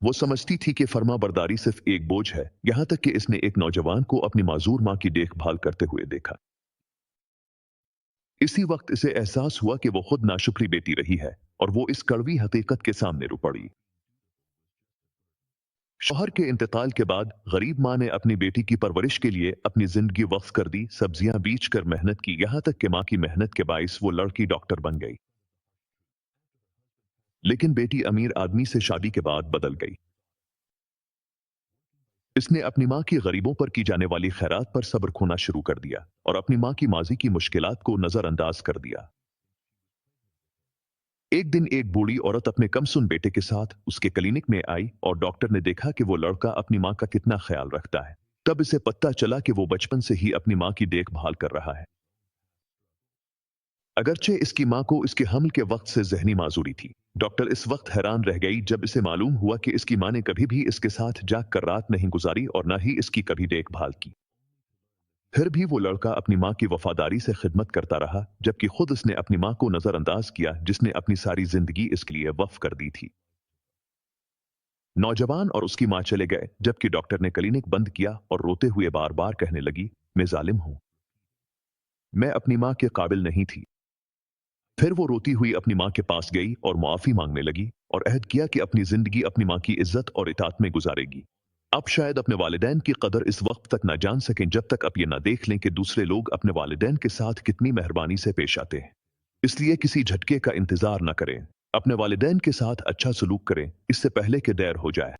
वो समझती थी कि फर्माबरदारी सिर्फ एक बोझ है, यहां तक कि इसने एक नौजवान को अपनी माजूर मां की देखभाल करते हुए देखा। इसी वक्त इसे एहसास हुआ कि वो खुद नाशुक्री बेटी रही है और वो इस कड़वी हकीकत के सामने रो पड़ी। शौहर के इंतकाल के बाद गरीब मां ने अपनी बेटी की परवरिश के लिए अपनी जिंदगी वक्फ कर दी, सब्जियां बीच कर मेहनत की, यहां तक कि मां की मेहनत के बाइस वो लड़की डॉक्टर बन गई। लेकिन बेटी अमीर आदमी से शादी के बाद बदल गई। इसने अपनी मां की गरीबों पर की जाने वाली खैरात पर सब्र खोना शुरू कर दिया और अपनी मां की माजी की मुश्किलात को नजरअंदाज कर दिया। एक दिन एक बूढ़ी औरत अपने कमसुन बेटे के साथ उसके क्लिनिक में आई और डॉक्टर ने देखा कि वो लड़का अपनी मां का कितना ख्याल रखता है। तब इसे पता चला कि वो बचपन से ही अपनी मां की देखभाल कर रहा है। अगरचे इसकी मां को इसके हमल के वक्त से जहनी माजूरी थी। डॉक्टर इस वक्त हैरान रह गई जब इसे मालूम हुआ कि इसकी मां ने कभी भी इसके साथ जाग कर रात नहीं गुजारी और न ही इसकी कभी देखभाल की। फिर भी वो लड़का अपनी मां की वफादारी से खिदमत करता रहा, जबकि खुद इसने अपनी मां को नजरअंदाज किया जिसने अपनी सारी जिंदगी इसके लिए वक्फ कर दी थी। नौजवान और उसकी मां चले गए, जबकि डॉक्टर ने क्लिनिक बंद किया और रोते हुए बार बार कहने लगी, मैं जालिम हूं, मैं अपनी मां के काबिल नहीं थी। फिर वो रोती हुई अपनी मां के पास गई और मुआफी मांगने लगी और अहद किया कि अपनी जिंदगी अपनी मां की इज्जत और इताअत में गुजारेगी। अब शायद अपने वालिदैन की कदर इस वक्त तक ना जान सकें जब तक अब ये ना देख लें कि दूसरे लोग अपने वालिदैन के साथ कितनी मेहरबानी से पेश आते हैं। इसलिए किसी झटके का इंतजार न करें, अपने वालिदैन के साथ अच्छा सलूक करें, इससे पहले कि देर हो जाए।